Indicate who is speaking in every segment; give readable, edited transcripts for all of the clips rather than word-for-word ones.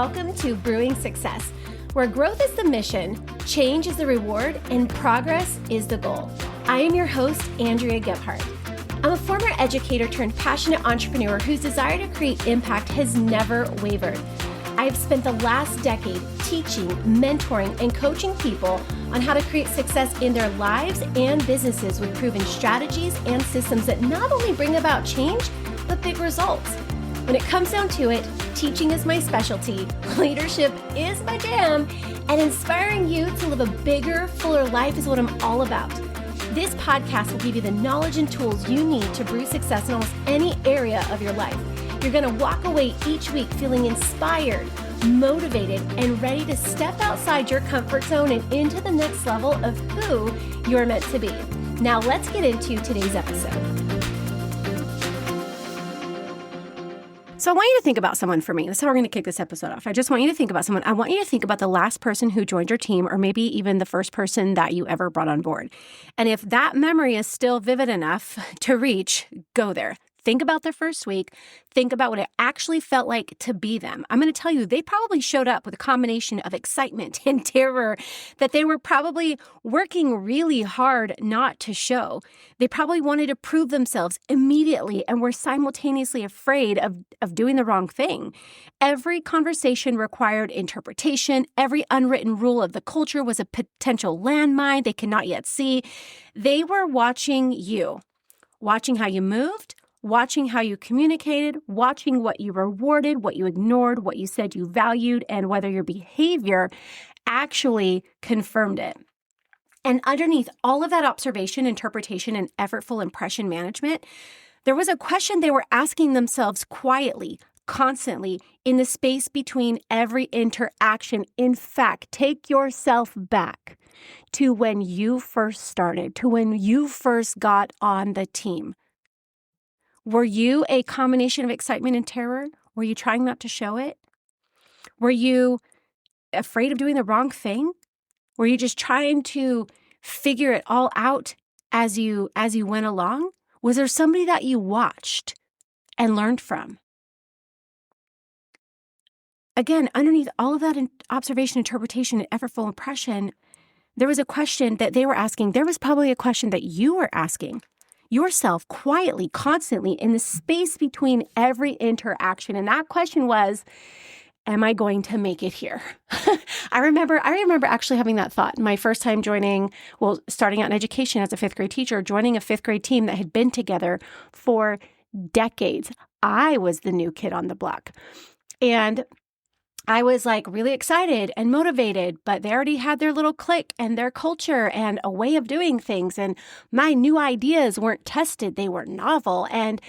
Speaker 1: welcome to Brewing Success, where growth is the mission, change is the reward, and progress is the goal. I am your host, Andrea Gebhardt. I'm a former educator turned passionate entrepreneur whose desire to create impact has never wavered. I have spent the last decade teaching, mentoring, and coaching people on how to create success in their lives and businesses with proven strategies and systems that not only bring about change, but big results. When it comes down to it, teaching is my specialty, leadership is my jam, and inspiring you to live a bigger, fuller life is what I'm all about. This podcast will give you the knowledge and tools you need to brew success in almost any area of your life. You're going to walk away each week feeling inspired, motivated, and ready to step outside your comfort zone and into the next level of who you're meant to be. Now let's get into today's episode. So I want you to think about someone for me. That's how we're going to kick this episode off. I just want you to think about someone. I want you to think about the last person who joined your team, or maybe even the first person that you ever brought on board. And if that memory is still vivid enough to reach, go there. Think about their first week. Think about what it actually felt like to be them. I'm going to tell you, they probably showed up with a combination of excitement and terror that they were probably working really hard not to show. They probably wanted to prove themselves immediately and were simultaneously afraid of doing the wrong thing. Every conversation required interpretation. Every unwritten rule of the culture was a potential landmine they could not yet see. They were watching you, watching how you moved, watching how you communicated, watching what you rewarded, what you ignored, what you said you valued, and whether your behavior actually confirmed it. And underneath all of that observation, interpretation, and effortful impression management, there was a question they were asking themselves quietly, constantly, in the space between every interaction. In fact, take yourself back to when you first started, to when you first got on the team. Were you a combination of excitement and terror? Were you trying not to show it? Were you afraid of doing the wrong thing? Were you just trying to figure it all out as you went along? Was there somebody that you watched and learned from? Again, underneath all of that observation, interpretation, and effortful impression, there was a question that they were asking. There was probably a question that you were asking yourself quietly, constantly, in the space between every interaction. And that question was, am I going to make it here? I remember actually having that thought my first time starting out in education as a fifth grade teacher, joining a fifth grade team that had been together for decades. I was the new kid on the block. And I was like really excited and motivated, but they already had their little clique and their culture and a way of doing things. And my new ideas weren't tested. They were novel. And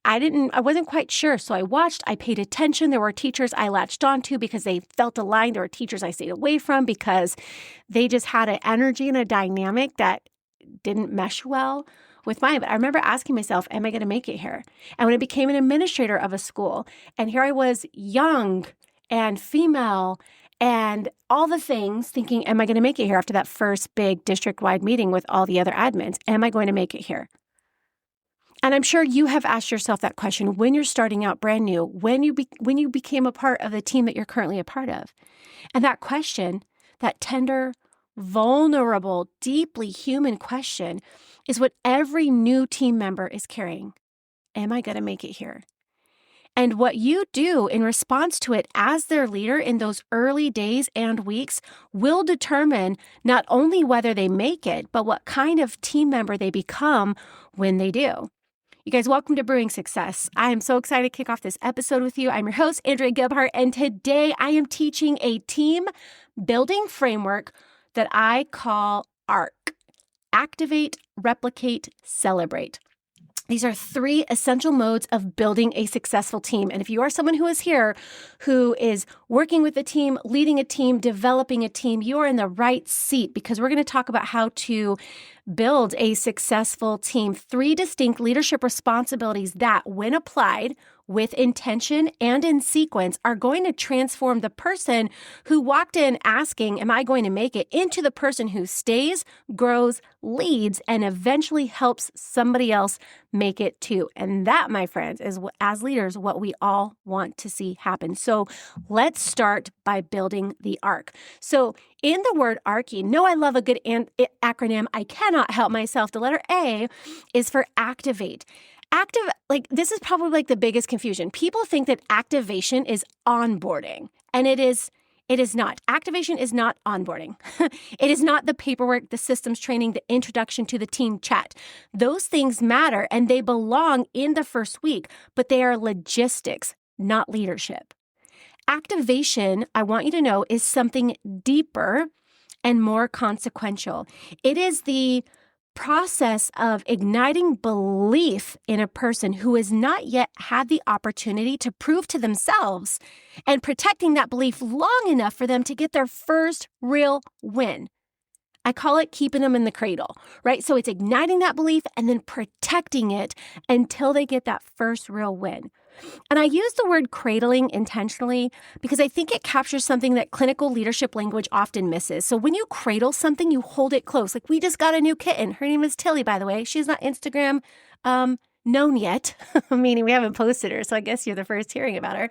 Speaker 1: I wasn't quite sure. So I watched, I paid attention. There were teachers I latched onto because they felt aligned. There were teachers I stayed away from because they just had an energy and a dynamic that didn't mesh well with mine. But I remember asking myself, am I going to make it here? And when I became an administrator of a school, and here I was young and female and all the things, thinking, am I going to make it here after that first big district-wide meeting with all the other admins? Am I going to make it here? And I'm sure you have asked yourself that question when you're starting out brand new, when you became a part of the team that you're currently a part of. And that question, that tender, vulnerable, deeply human question, is what every new team member is carrying. Am I going to make it here? And what you do in response to it as their leader in those early days and weeks will determine not only whether they make it, but what kind of team member they become when they do. You guys, welcome to Brewing Success. I am so excited to kick off this episode with you. I'm your host, Andrea Gebhardt, and today I am teaching a team building framework that I call A.R.C. Activate, Replicate, Celebrate. These are 3 essential modes of building a successful team. And if you are someone who is here, who is working with a team, leading a team, developing a team, you are in the right seat because we're going to talk about how to Build a successful team. 3 distinct leadership responsibilities that, when applied with intention and in sequence, are going to transform the person who walked in asking, am I going to make it, into the person who stays, grows, leads, and eventually helps somebody else make it too. And that, my friends, is as leaders what we all want to see happen. So let's start by building the ARC. So in the word ARC, you know I love a good acronym. I cannot help myself. The letter A is for activate. This is probably like the biggest confusion. People think that activation is onboarding, and it is not. Activation is not onboarding. It is not the paperwork, the systems training, the introduction to the team chat. Those things matter and they belong in the first week, but they are logistics, not leadership. Activation, I want you to know, is something deeper and more consequential. It is the process of igniting belief in a person who has not yet had the opportunity to prove to themselves and protecting that belief long enough for them to get their first real win. I call it keeping them in the cradle, right? So it's igniting that belief and then protecting it until they get that first real win. And I use the word cradling intentionally because I think it captures something that clinical leadership language often misses. So when you cradle something, you hold it close. Like we just got a new kitten. Her name is Tilly, by the way. She's not Instagram known yet, meaning we haven't posted her. So I guess you're the first hearing about her.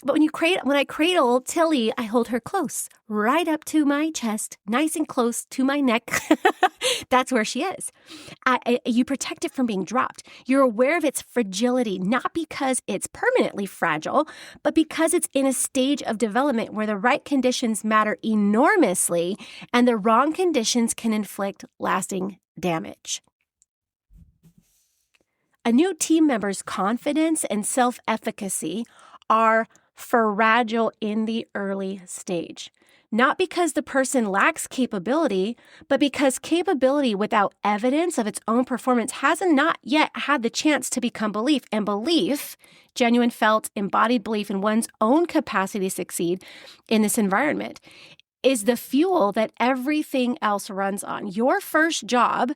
Speaker 1: But when I cradle Tilly, I hold her close, right up to my chest, nice and close to my neck. That's where she is. You protect it from being dropped. You're aware of its fragility, not because it's permanently fragile, but because it's in a stage of development where the right conditions matter enormously and the wrong conditions can inflict lasting damage. A new team member's confidence and self-efficacy are fragile in the early stage. Not because the person lacks capability, but because capability without evidence of its own performance hasn't not yet had the chance to become belief. And belief, genuine felt embodied belief in one's own capacity to succeed in this environment, is the fuel that everything else runs on. Your first job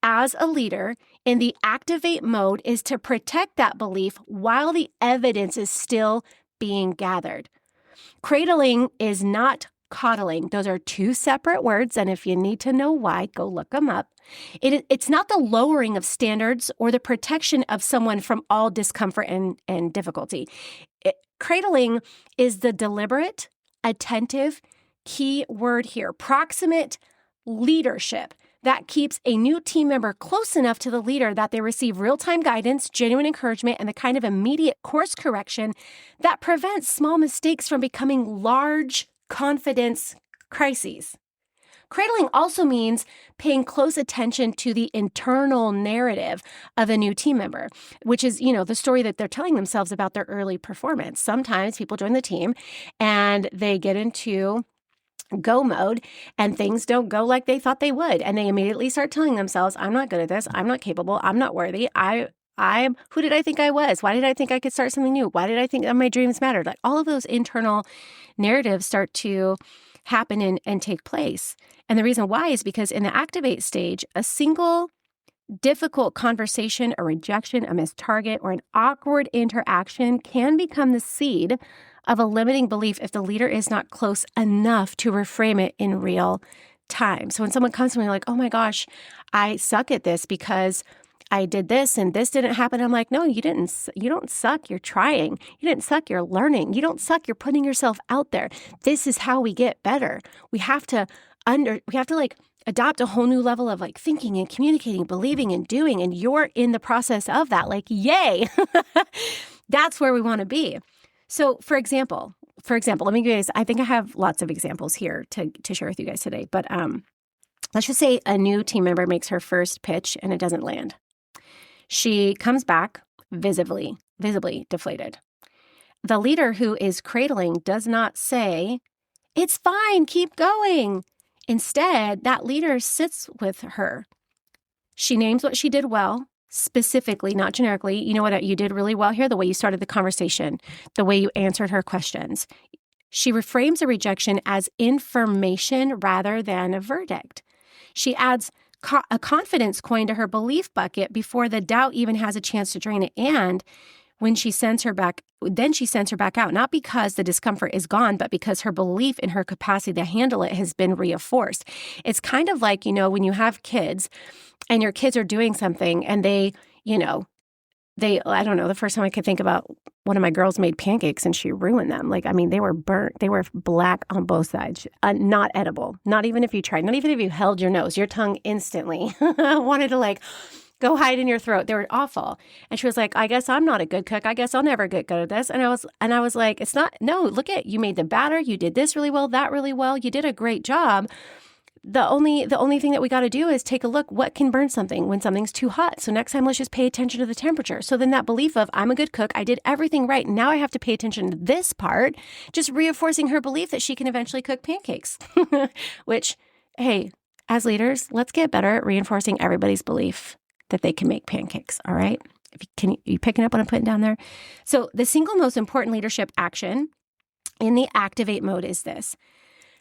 Speaker 1: as a leader in the activate mode is to protect that belief while the evidence is still being gathered. Cradling is not coddling. Those are 2 separate words, and if you need to know why, go look them up. It's not the lowering of standards or the protection of someone from all discomfort and difficulty. Cradling is the deliberate, attentive, key word here, proximate leadership that keeps a new team member close enough to the leader that they receive real-time guidance, genuine encouragement, and the kind of immediate course correction that prevents small mistakes from becoming large confidence crises. Cradling also means paying close attention to the internal narrative of a new team member, which is, the story that they're telling themselves about their early performance. Sometimes people join the team and they get into go mode and things don't go like they thought they would. And they immediately start telling themselves, I'm not good at this. I'm not capable. I'm not worthy. Who did I think I was? Why did I think I could start something new? Why did I think that my dreams mattered? Like all of those internal narratives start to happen and take place. And the reason why is because in the activate stage, a single difficult conversation, a rejection, a missed target, or an awkward interaction can become the seed of a limiting belief if the leader is not close enough to reframe it in real time. So when someone comes to me like, oh my gosh, I suck at this because I did this and this didn't happen. I'm like, no, you didn't. You don't suck. You're trying. You didn't suck. You're learning. You don't suck. You're putting yourself out there. This is how we get better. We have to adopt a whole new level of thinking and communicating, believing and doing. And you're in the process of that. Yay. That's where we want to be. So for example, let me give you guys, I think I have lots of examples here to share with you guys today, but let's just say a new team member makes her first pitch and it doesn't land. She comes back visibly deflated. The leader who is cradling does not say, it's fine, keep going. Instead, that leader sits with her. She names what she did well. Specifically, not generically, you know what you did really well here? The way you started the conversation, the way you answered her questions. She reframes a rejection as information rather than a verdict. She adds a confidence coin to her belief bucket before the doubt even has a chance to drain it. And when she sends her back, then she sends her back out, not because the discomfort is gone, but because her belief in her capacity to handle it has been reinforced. It's kind of like, when you have kids and your kids are doing something and I don't know, the first time I could think about, one of my girls made pancakes and she ruined them. They were burnt. They were black on both sides, not edible. Not even if you tried, not even if you held your nose, your tongue instantly wanted to go hide in your throat. They were awful. And she was like, I guess I'm not a good cook. I guess I'll never get good at this. And I was like, it's not, no, look you made the batter. You did this really well, that really well. You did a great job. The only thing that we got to do is take a look, what can burn something when something's too hot. So next time, let's just pay attention to the temperature. So then that belief of I'm a good cook, I did everything right. Now I have to pay attention to this part, just reinforcing her belief that she can eventually cook pancakes, which, hey, as leaders, let's get better at reinforcing everybody's belief that they can make pancakes. All right. You picking up what I'm putting down there? So the single most important leadership action in the activate mode is this.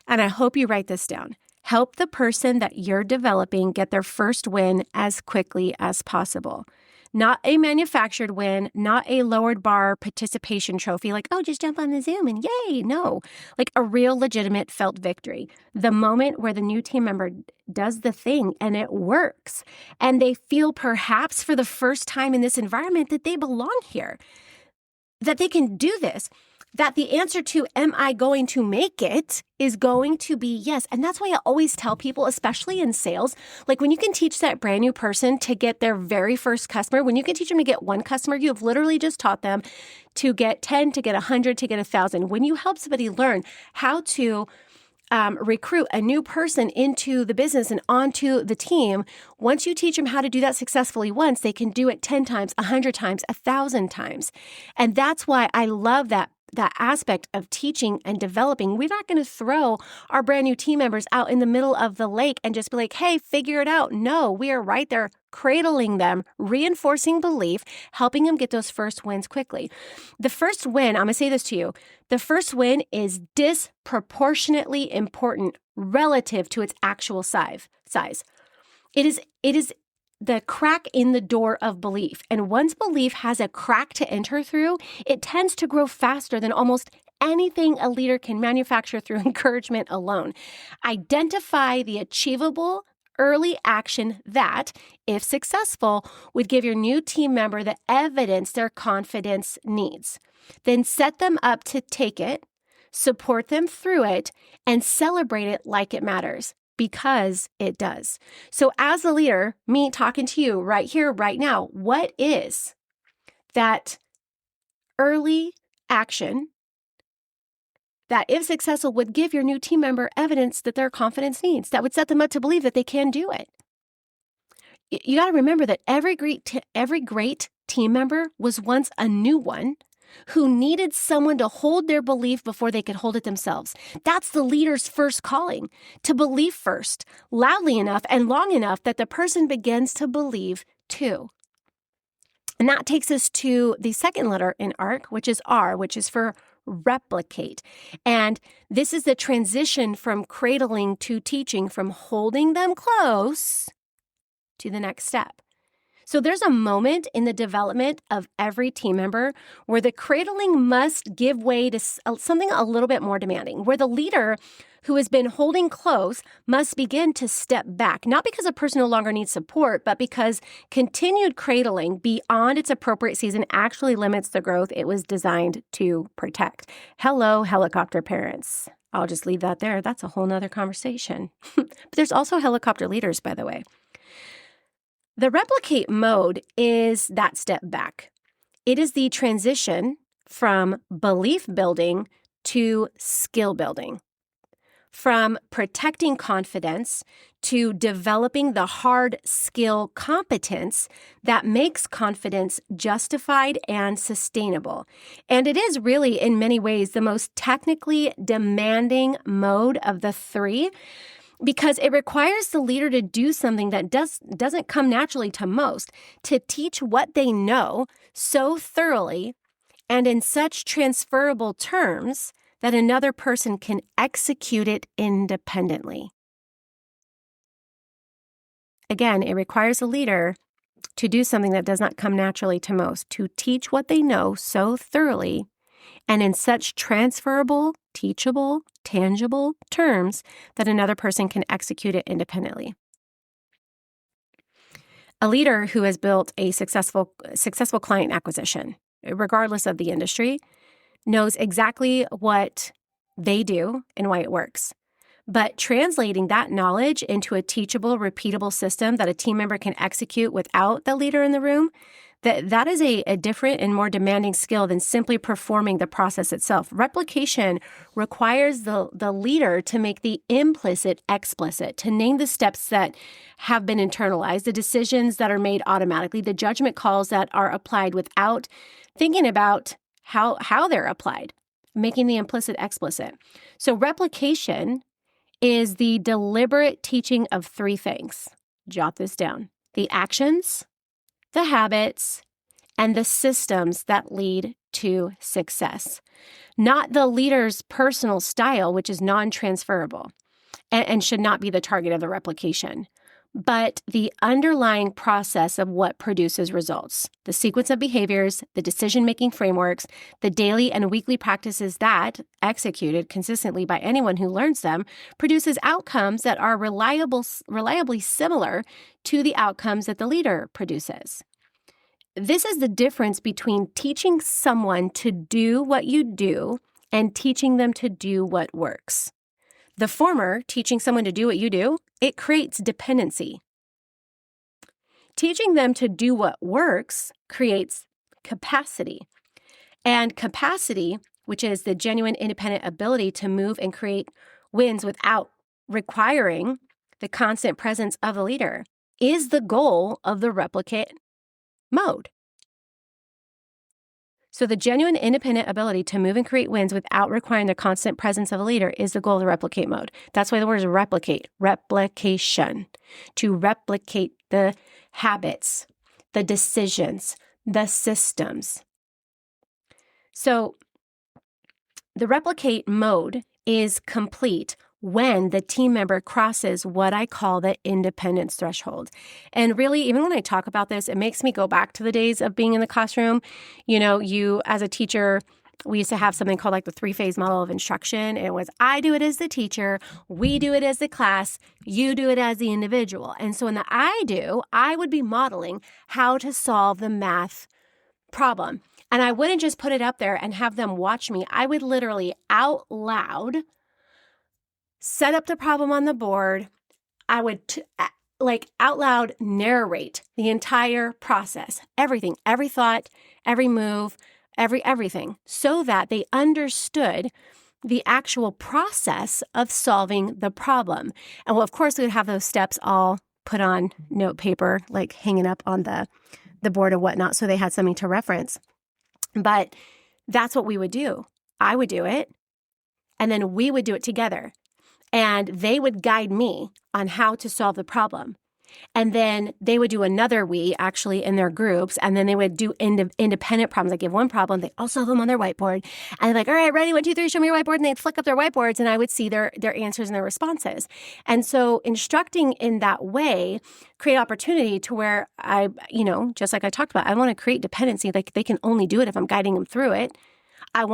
Speaker 1: And I hope you write this down. Help the person that you're developing get their first win as quickly as possible. Not a manufactured win, not a lowered bar participation trophy like, oh, just jump on the Zoom and yay. No, like a real legitimate felt victory. The moment where the new team member does the thing and it works, and they feel perhaps for the first time in this environment that they belong here, that they can do this. That the answer to, am I going to make it, is going to be yes. And that's why I always tell people, especially in sales, when you can teach that brand new person to get their very first customer, when you can teach them to get one customer, you have literally just taught them to get 10, to get 100, to get 1,000. When you help somebody learn how to recruit a new person into the business and onto the team, once you teach them how to do that successfully once, they can do it 10 times, 100 times, 1,000 times. And that's why I love that aspect of teaching and developing. We're not going to throw our brand new team members out in the middle of the lake and just be like, hey, figure it out. No, we are right there cradling them, reinforcing belief, helping them get those first wins quickly. The first win, I'm going to say this to you, the first win is disproportionately important relative to its actual size. It is the crack in the door of belief. And once belief has a crack to enter through, it tends to grow faster than almost anything a leader can manufacture through encouragement alone. Identify the achievable early action that, if successful, would give your new team member the evidence their confidence needs. Then set them up to take it, support them through it, and celebrate it like it matters. Because it does. So as a leader, me talking to you right here, right now, what is that early action that, if successful, would give your new team member evidence that their confidence needs, that would set them up to believe that they can do it? You got to remember that every great team member was once a new one who needed someone to hold their belief before they could hold it themselves. That's the leader's first calling, to believe first, loudly enough and long enough that the person begins to believe too. And that takes us to the second letter in A.R.C, which is R, which is for replicate. And this is the transition from cradling to teaching, from holding them close to the next step. So there's a moment in the development of every team member where the cradling must give way to something a little bit more demanding, where the leader who has been holding close must begin to step back, not because a person no longer needs support, but because continued cradling beyond its appropriate season actually limits the growth it was designed to protect. Hello, helicopter parents. I'll just leave that there. That's a whole nother conversation. But there's also helicopter leaders, by the way. The replicate mode is that step back. It is the transition from belief building to skill building, from protecting confidence to developing the hard skill competence that makes confidence justified and sustainable. And it is really, in many ways, the most technically demanding mode of the three, because it requires the leader to do something that doesn't come naturally to most, to teach what they know so thoroughly and in such transferable terms that another person can execute it independently. Again, it requires a leader to do something that does not come naturally to most, to teach what they know so thoroughly and in such transferable, teachable, tangible terms that another person can execute it independently. A leader who has built a successful client acquisition, regardless of the industry, knows exactly what they do and why it works. But translating that knowledge into a teachable, repeatable system that a team member can execute without the leader in the room, that is a different and more demanding skill than simply performing the process itself. Replication requires the leader to make the implicit explicit, to name the steps that have been internalized, the decisions that are made automatically, the judgment calls that are applied without thinking about how they're applied, making the implicit explicit. So replication is the deliberate teaching of three things. Jot this down: the actions, the habits, and the systems that lead to success. Not the leader's personal style, which is non-transferable and should not be the target of the replication, but the underlying process of what produces results, the sequence of behaviors, the decision-making frameworks, the daily and weekly practices that, executed consistently by anyone who learns them, produces outcomes that are reliably similar to the outcomes that the leader produces. This is the difference between teaching someone to do what you do and teaching them to do what works. The former, teaching someone to do what you do, it creates dependency. Teaching them to do what works creates capacity. And capacity, which is the genuine independent ability to move and create wins without requiring the constant presence of the leader, is the goal of the replicate mode. So the genuine independent ability to move and create wins without requiring the constant presence of a leader is the goal of the replicate mode. That's why the word is replicate, replication, to replicate the habits, the decisions, the systems. So the replicate mode is complete when the team member crosses what I call the independence threshold. And really, even when I talk about this, it makes me go back to the days of being in the classroom. You as a teacher, we used to have something called like the 3-phase model of instruction. It was, I do it as the teacher, we do it as the class, you do it as the individual. And so in the I would be modeling how to solve the math problem. And I wouldn't just put it up there and have them watch me. I would literally out loud set up the problem on the board. I would out loud narrate the entire process, everything, every thought, every move, everything, so that they understood the actual process of solving the problem. And well, of course, we would have those steps all put on note paper, like hanging up on the board or whatnot, so they had something to reference. But that's what we would do. I would do it, and then we would do it together. And they would guide me on how to solve the problem. And then they would do another actually in their groups, and then they would do independent problems. I give one problem, they all solve them on their whiteboard. And they're like, all right, ready, 1, 2, 3, show me your whiteboard. And they'd flick up their whiteboards, and I would see their answers and their responses. And so instructing in that way create opportunity to where I, just like I talked about, I want to create dependency. Like they can only do it if I'm guiding them through it. You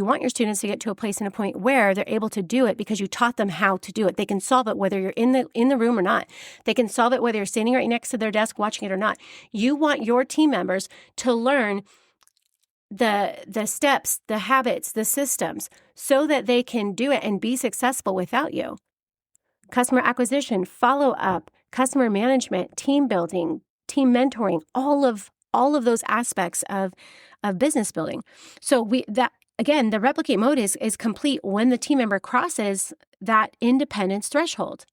Speaker 1: want your students to get to a place and a point where they're able to do it because you taught them how to do it. They can solve it whether you're in the room or not. They can solve it whether you're standing right next to their desk watching it or not. You want your team members to learn the steps, the habits, the systems, so that they can do it and be successful without you. Customer acquisition, follow-up, customer management, team building, team mentoring, all of those aspects of business building. So the replicate mode is complete when the team member crosses that independence threshold.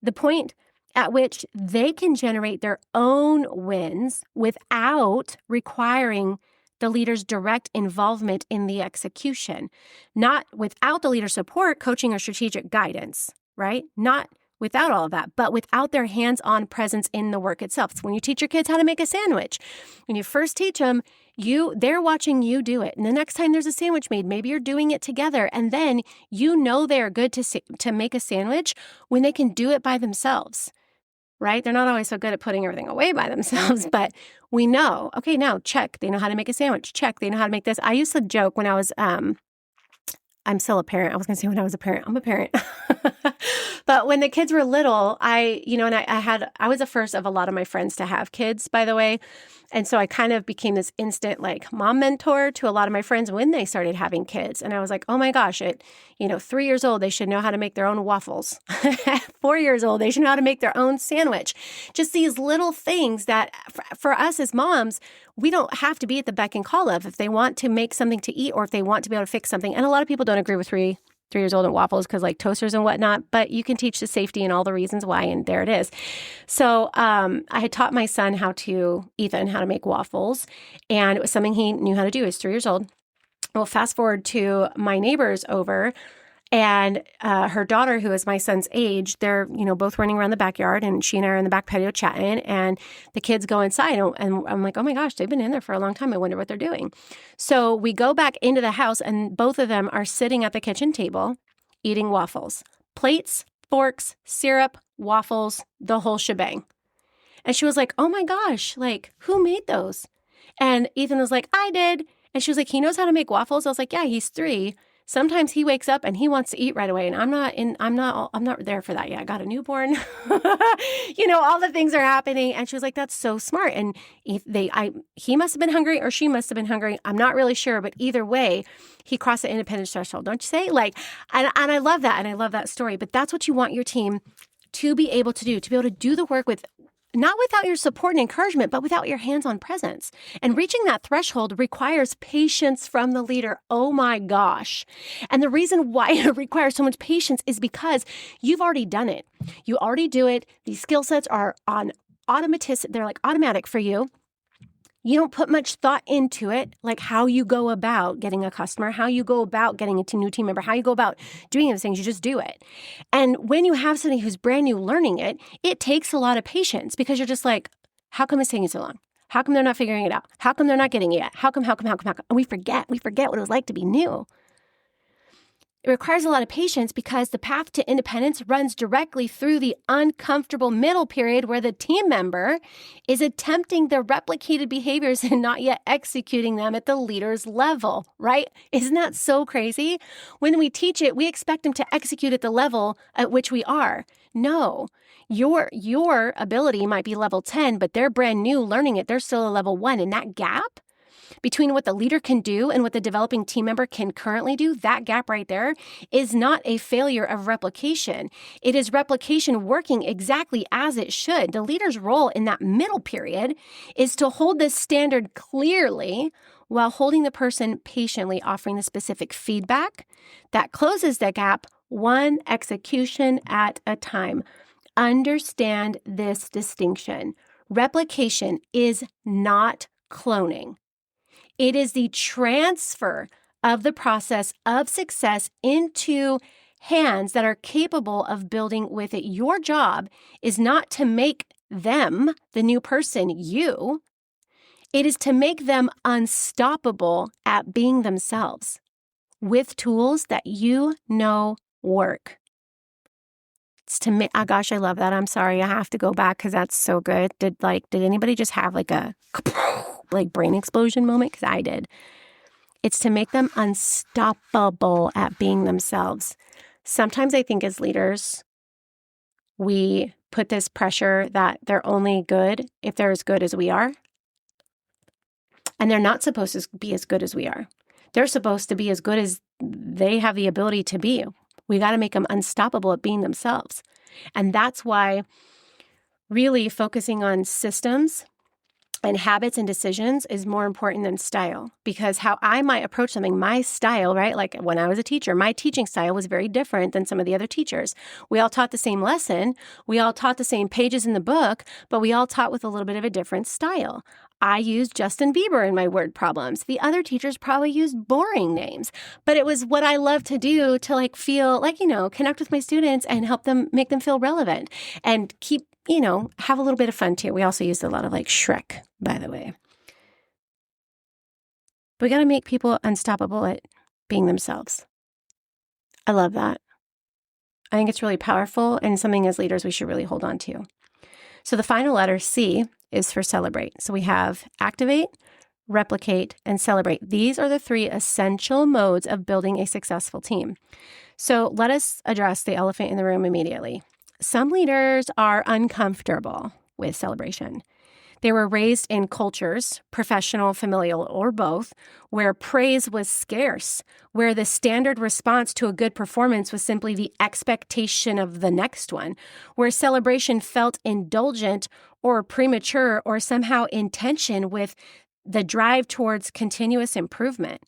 Speaker 1: The point at which they can generate their own wins without requiring the leader's direct involvement in the execution, not without the leader's support, coaching, or strategic guidance, right? Not without all of that, but without their hands-on presence in the work itself. It's when you teach your kids how to make a sandwich. When you first teach them, they're watching you do it. And the next time there's a sandwich made, maybe you're doing it together. And then they are good to make a sandwich when they can do it by themselves. right? They're not always so good at putting everything away by themselves, but we know, okay, now check. They know how to make a sandwich. Check. They know how to make this. I used to joke when I was, I'm still a parent. I was going to say when I was a parent, I'm a parent. But when the kids were little, I was the first of a lot of my friends to have kids, by the way. And so I kind of became this instant like mom mentor to a lot of my friends when they started having kids. And I was like, oh my gosh, at 3 years old, they should know how to make their own waffles. At 4 years old, they should know how to make their own sandwich. Just these little things that for us as moms, we don't have to be at the beck and call of if they want to make something to eat or if they want to be able to fix something. And a lot of people don't agree with 3 years old and waffles because like toasters and whatnot, but you can teach the safety and all the reasons why, and there it is. So I had taught my son Ethan, how to make waffles, and it was something he knew how to do. He was 3 years old. Well, fast forward to my neighbors over, and her daughter, who is my son's age, they're, both running around the backyard, and she and I are in the back patio chatting, and the kids go inside, and I'm like, oh my gosh, they've been in there for a long time. I wonder what they're doing. So we go back into the house, and both of them are sitting at the kitchen table eating waffles. Plates, forks, syrup, waffles, the whole shebang. And she was like, oh my gosh, like, who made those? And Ethan was like, I did. And she was like, he knows how to make waffles? I was like, yeah, he's 3. Sometimes he wakes up and he wants to eat right away. And I'm not there for that yet. I got a newborn. All the things are happening. And she was like, that's so smart. And he must have been hungry or she must have been hungry. I'm not really sure. But either way, he crossed the independence threshold, don't you say? And I love that. And I love that story. But that's what you want your team to be able to do the work with, not without your support and encouragement, but without your hands-on presence. And reaching that threshold requires patience from the leader. Oh my gosh. And the reason why it requires so much patience is because you've already done it. You already do it. These skill sets are they're like automatic for you. You don't put much thought into it, like how you go about getting a customer, how you go about getting a new team member, how you go about doing those things. You just do it. And when you have somebody who's brand new learning it, it takes a lot of patience because you're just like, how come it's taking so long? How come they're not figuring it out? How come they're not getting it yet? How come? And we forget what it was like to be new. It requires a lot of patience because the path to independence runs directly through the uncomfortable middle period where the team member is attempting the replicated behaviors and not yet executing them at the leader's level, right? Isn't that so crazy? When we teach it, we expect them to execute at the level at which we are. No, your ability might be level 10, but they're brand new learning it. They're still a level 1. And that gap between what the leader can do and what the developing team member can currently do, that gap right there is not a failure of replication. It is replication working exactly as it should. The leader's role in that middle period is to hold this standard clearly while holding the person patiently, offering the specific feedback that closes the gap one execution at a time. Understand this distinction. Replication is not cloning. It is the transfer of the process of success into hands that are capable of building with it. Your job is not to make them, the new person, you. It is to make them unstoppable at being themselves with tools that you know work. It's to me, oh gosh, I love that. I'm sorry, I have to go back because that's so good. Did anybody just have like a brain explosion moment? Because I did. It's to make them unstoppable at being themselves. Sometimes I think as leaders, we put this pressure that they're only good if they're as good as we are. And they're not supposed to be as good as we are. They're supposed to be as good as they have the ability to be. We got to make them unstoppable at being themselves. And that's why really focusing on systems and habits and decisions is more important than style, because how I might approach something, my style, right? Like when I was a teacher, my teaching style was very different than some of the other teachers. We all taught the same lesson. We all taught the same pages in the book, but we all taught with a little bit of a different style. I used Justin Bieber in my word problems. The other teachers probably used boring names, but it was what I love to do to feel connect with my students and help them, make them feel relevant and keep, have a little bit of fun too. We also used a lot of Shrek, by the way. But we got to make people unstoppable at being themselves. I love that. I think it's really powerful and something as leaders we should really hold on to. So the final letter, C, is for celebrate. So we have activate, replicate, and celebrate. These are the 3 essential modes of building a successful team. So let us address the elephant in the room immediately. Some leaders are uncomfortable with celebration. They were raised in cultures, professional, familial, or both, where praise was scarce, where the standard response to a good performance was simply the expectation of the next one, where celebration felt indulgent or premature or somehow in tension with the drive towards continuous improvement.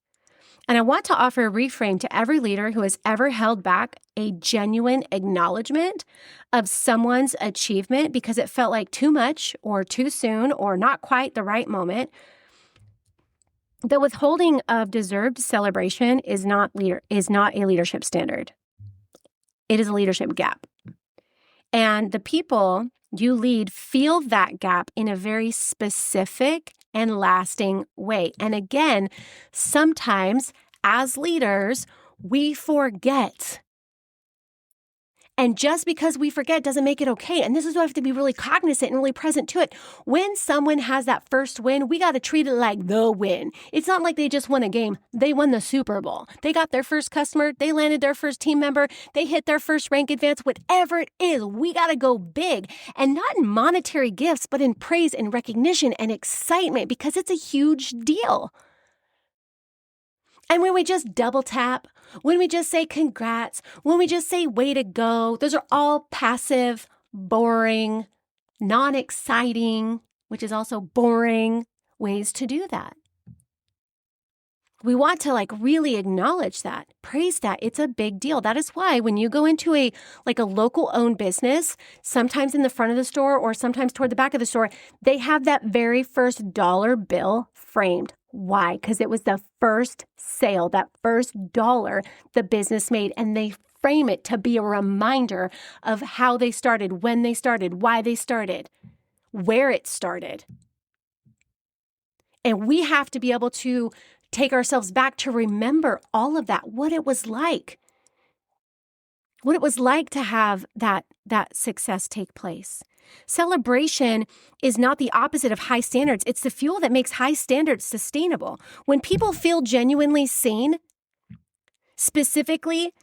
Speaker 1: And I want to offer a reframe to every leader who has ever held back a genuine acknowledgement of someone's achievement because it felt like too much or too soon or not quite the right moment. The withholding of deserved celebration is not a leadership standard. It is a leadership gap. And the people you lead feel that gap in a very specific and lasting way. And again, sometimes as leaders, we forget. And just because we forget doesn't make it okay. And this is why we have to be really cognizant and really present to it. When someone has that first win, we got to treat it like the win. It's not like they just won a game. They won the Super Bowl. They got their first customer. They landed their first team member. They hit their first rank advance. Whatever it is, we got to go big. And not in monetary gifts, but in praise and recognition and excitement because it's a huge deal. And when we just double tap, when we just say congrats, when we just say way to go, those are all passive, boring, non-exciting, which is also boring ways to do that. We want to really acknowledge that, praise that. It's a big deal. That is why when you go into a local owned business, sometimes in the front of the store or sometimes toward the back of the store, they have that very first dollar bill framed. Why? Because it was the first sale, that first dollar the business made, and they frame it to be a reminder of how they started, when they started, why they started, where it started. And we have to be able to take ourselves back to remember all of that, what it was like to have that success take place. Celebration is not the opposite of high standards. It's the fuel that makes high standards sustainable. When people feel genuinely seen, specifically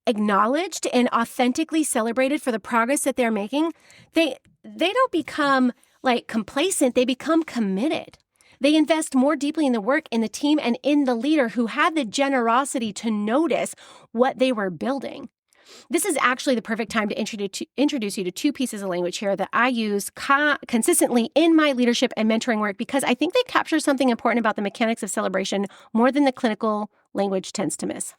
Speaker 1: acknowledged and authentically celebrated for the progress that they're making, they don't become complacent, they become committed. They invest more deeply in the work, in the team, and in the leader who had the generosity to notice what they were building. This is actually the perfect time to introduce you to 2 pieces of language here that I use consistently in my leadership and mentoring work because I think they capture something important about the mechanics of celebration more than the clinical language tends to miss.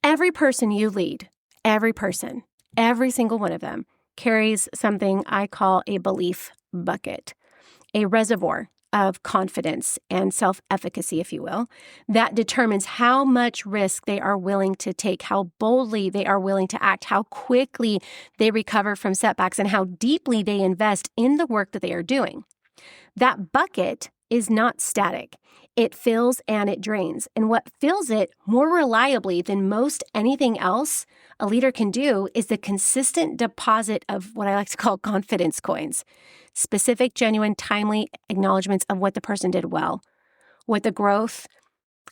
Speaker 1: Every person you lead, every person, every single one of them carries something I call a belief bucket, a reservoir of confidence and self-efficacy, if you will, that determines how much risk they are willing to take, how boldly they are willing to act, how quickly they recover from setbacks, and how deeply they invest in the work that they are doing. That bucket is not static. It fills and it drains. And what fills it more reliably than most anything else a leader can do is the consistent deposit of what I like to call confidence coins. Specific, genuine, timely acknowledgments of what the person did well, what growth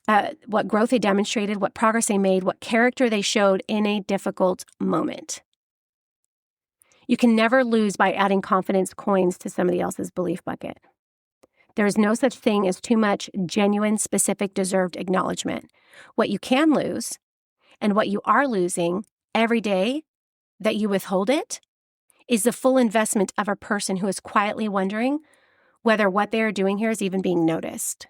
Speaker 1: they demonstrated, what progress they made, what character they showed in a difficult moment. You can never lose by adding confidence coins to somebody else's belief bucket. There is no such thing as too much genuine, specific, deserved acknowledgement. What you can lose and what you are losing every day that you withhold it is the full investment of a person who is quietly wondering whether what they are doing here is even being noticed.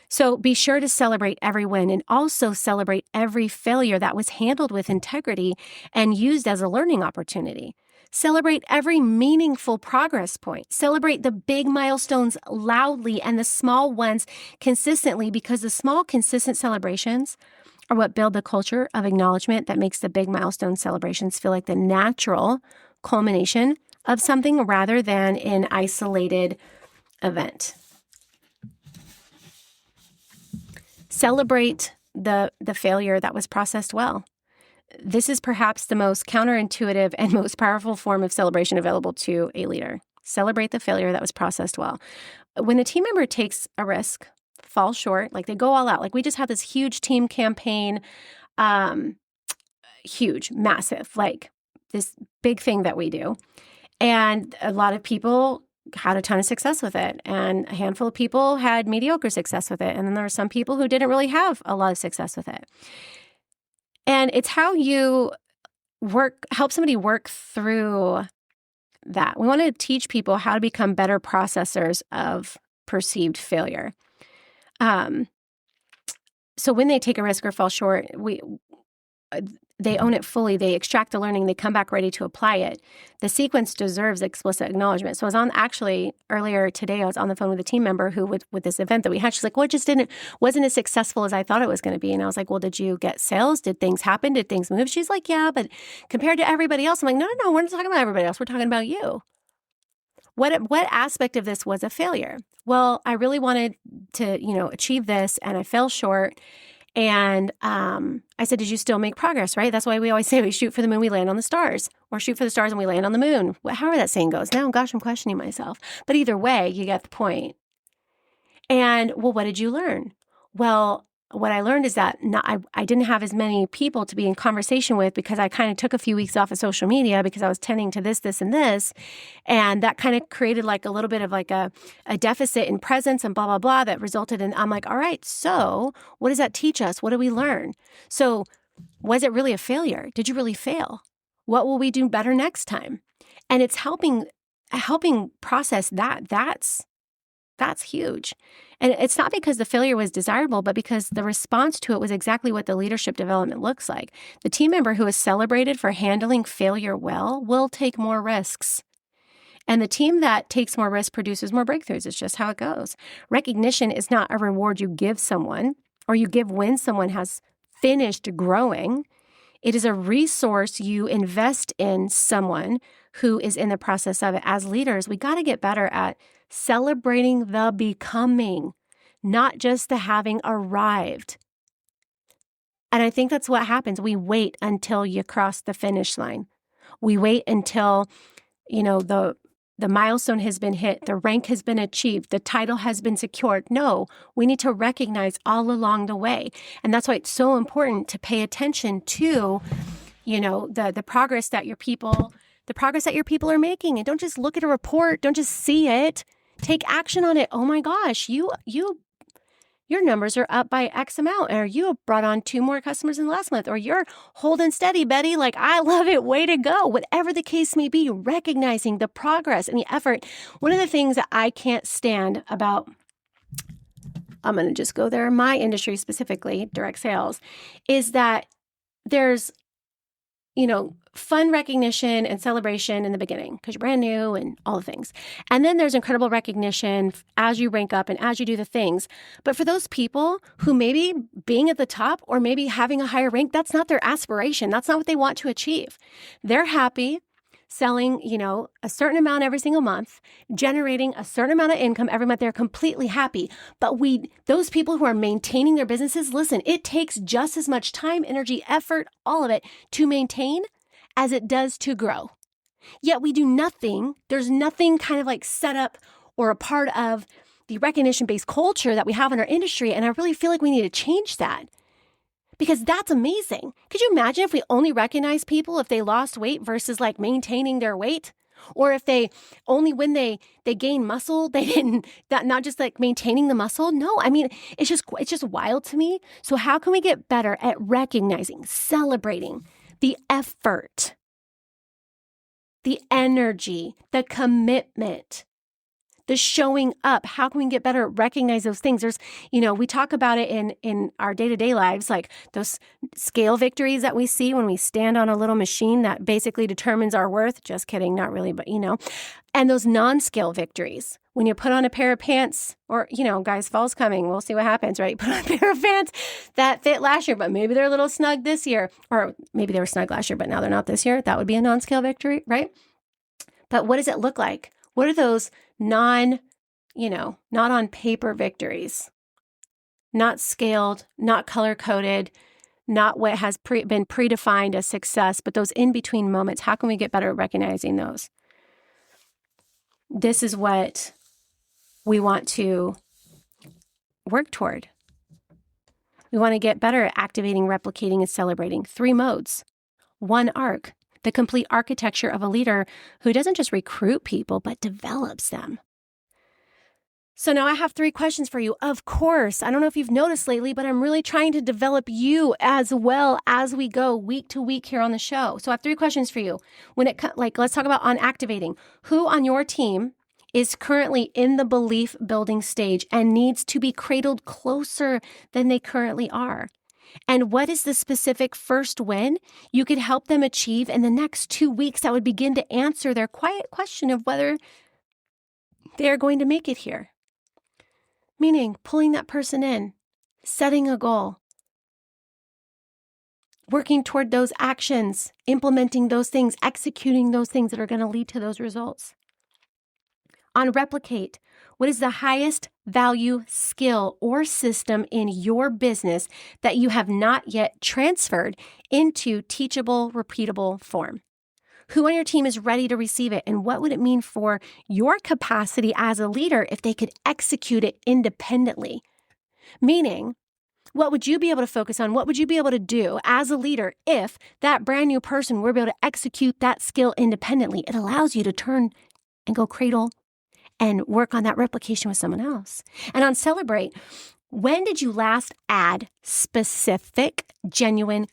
Speaker 1: So be sure to celebrate every win and also celebrate every failure that was handled with integrity and used as a learning opportunity. Celebrate every meaningful progress point. Celebrate the big milestones loudly and the small ones consistently because the small, consistent celebrations are what build the culture of acknowledgement that makes the big milestone celebrations feel like the natural culmination of something rather than an isolated event. Celebrate the failure that was processed well. This is perhaps the most counterintuitive and most powerful form of celebration available to a leader. Celebrate the failure that was processed well. When a team member takes a risk, falls short, like they go all out, like we just had this huge team campaign, huge, massive, like this big thing that we do. And a lot of people had a ton of success with it. And a handful of people had mediocre success with it. And then there were some people who didn't really have a lot of success with it. And it's how you help somebody work through that. We want to teach people how to become better processors of perceived failure. So when they take a risk or fall short, they own it fully. They extract the learning. They come back ready to apply it. The sequence deserves explicit acknowledgement. So earlier today, I was on the phone with a team member who, with this event that we had, she's like, well, it just wasn't as successful as I thought it was going to be. And I was like, well, did you get sales? Did things happen? Did things move? She's like, yeah, but compared to everybody else, I'm like, no, we're not talking about everybody else. We're talking about you. What aspect of this was a failure? Well, I really wanted to, achieve this, and I fell short. And I said, did you still make progress, right? That's why we always say we shoot for the moon, we land on the stars, or shoot for the stars and we land on the moon. However that saying goes. Now, gosh, I'm questioning myself. But either way, you get the point. And, well, what did you learn? Well, what I learned is that I didn't have as many people to be in conversation with because I kind of took a few weeks off of social media because I was tending to this, and this. And that kind of created like a little bit of like a deficit in presence and blah, blah, blah that resulted in, I'm like, all right, so what does that teach us? What do we learn? So was it really a failure? Did you really fail? What will we do better next time? And it's helping process that. That's huge. And it's not because the failure was desirable, but because the response to it was exactly what the leadership development looks like. The team member who is celebrated for handling failure well will take more risks. And the team that takes more risks produces more breakthroughs. It's just how it goes. Recognition is not a reward you give someone or you give when someone has finished growing. It is a resource you invest in someone who is in the process of it. As leaders, we got to get better at celebrating the becoming, not just the having arrived. And I think that's what happens. We wait until you cross the finish line. We wait until, the milestone has been hit, the rank has been achieved, the title has been secured. No, we need to recognize all along the way. And that's why it's so important to pay attention to, the progress that your people are making. And don't just look at a report, don't just see it. Take action on it. Oh my gosh, your numbers are up by X amount, or you brought on 2 more customers in the last month, or you're holding steady, Betty. Like, I love it. Way to go. Whatever the case may be, recognizing the progress and the effort. One of the things that I can't stand about, I'm going to just go there, my industry specifically, direct sales, is that there's, fun recognition and celebration in the beginning because you're brand new and all the things. And then there's incredible recognition as you rank up and as you do the things. But for those people who maybe being at the top or maybe having a higher rank, that's not their aspiration. That's not what they want to achieve. They're happy selling, a certain amount every single month, generating a certain amount of income every month. They're completely happy. But those people who are maintaining their businesses, listen, it takes just as much time, energy, effort, all of it to maintain as it does to grow. Yet we do nothing. There's nothing kind of like set up or a part of the recognition-based culture that we have in our industry. And I really feel like we need to change that because that's amazing. Could you imagine if we only recognize people if they lost weight versus like maintaining their weight? Or if they only when they gain muscle, they didn't, not just like maintaining the muscle. No, I mean, it's just wild to me. So how can we get better at recognizing, celebrating the effort, the energy, the commitment, the showing up? How can we get better at recognize those things? There's, we talk about it in our day-to-day lives, like those scale victories that we see when we stand on a little machine that basically determines our worth. Just kidding, not really, but and those non-scale victories. When you put on a pair of pants or, guys, fall's coming. We'll see what happens, right? Put on a pair of pants that fit last year, but maybe they're a little snug this year, or maybe they were snug last year, but now they're not this year. That would be a non-scale victory, right? But what does it look like? What are those not on paper victories? Not scaled, not color-coded, not what has been predefined as success, but those in-between moments. How can we get better at recognizing those? This is what we want to work toward. We want to get better at activating, replicating, and celebrating. 3 modes. 1 arc, the complete architecture of a leader who doesn't just recruit people, but develops them. So now I have 3 questions for you. Of course, I don't know if you've noticed lately, but I'm really trying to develop you as well as we go week to week here on the show. So I have 3 questions for you. Let's talk about on activating. Who on your team is currently in the belief building stage and needs to be cradled closer than they currently are? And what is the specific first win you could help them achieve in the next 2 weeks that would begin to answer their quiet question of whether they're going to make it here? Meaning pulling that person in, setting a goal, working toward those actions, implementing those things, executing those things that are going to lead to those results. On replicate, what is the highest value skill or system in your business that you have not yet transferred into teachable, repeatable form? Who on your team is ready to receive it? And what would it mean for your capacity as a leader if they could execute it independently? Meaning, what would you be able to focus on? What would you be able to do as a leader if that brand new person were able to execute that skill independently? It allows you to turn and go cradle and work on that replication with someone else. And on celebrate, when did you last add a specific, genuine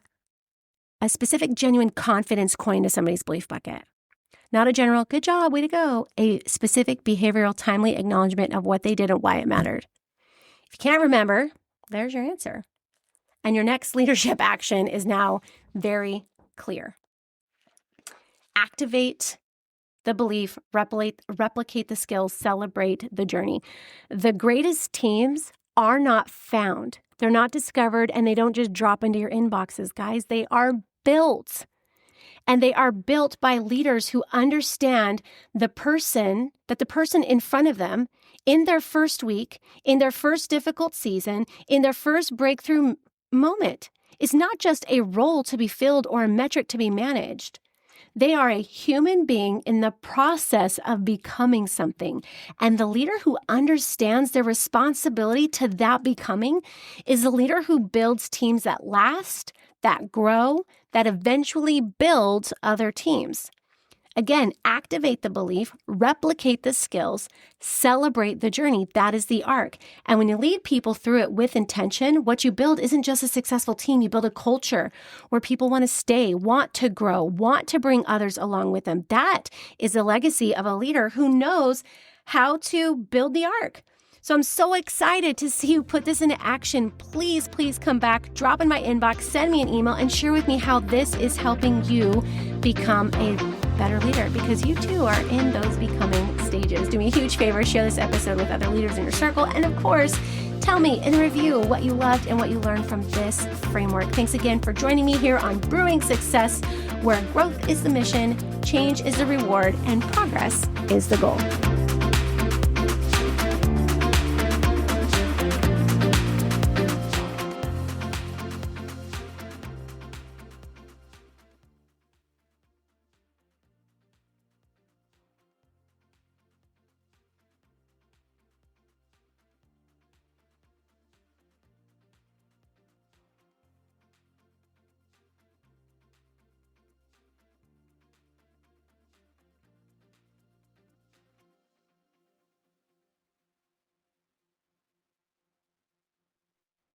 Speaker 1: confidence coin to somebody's belief bucket? Not a general, good job, way to go. A specific behavioral, timely acknowledgement of what they did and why it mattered. If you can't remember, there's your answer. And your next leadership action is now very clear. Activate the belief, replicate the skills, celebrate the journey. The greatest teams are not found. They're not discovered, and they don't just drop into your inboxes, guys. They are built. And they are built by leaders who understand the person in front of them in their first week, in their first difficult season, in their first breakthrough moment is not just a role to be filled or a metric to be managed. They are a human being in the process of becoming something. And the leader who understands their responsibility to that becoming is the leader who builds teams that last, that grow, that eventually builds other teams. Again, activate the belief, replicate the skills, celebrate the journey. That is the arc. And when you lead people through it with intention, what you build isn't just a successful team. You build a culture where people want to stay, want to grow, want to bring others along with them. That is the legacy of a leader who knows how to build the arc. So I'm so excited to see you put this into action. Please, please come back, drop in my inbox, send me an email, and share with me how this is helping you become a better leader, because you too are in those becoming stages. Do me a huge favor, share this episode with other leaders in your circle, and of course, tell me in a review what you loved and what you learned from this framework. Thanks again for joining me here on Brewing Success, where growth is the mission, change is the reward, and progress is the goal.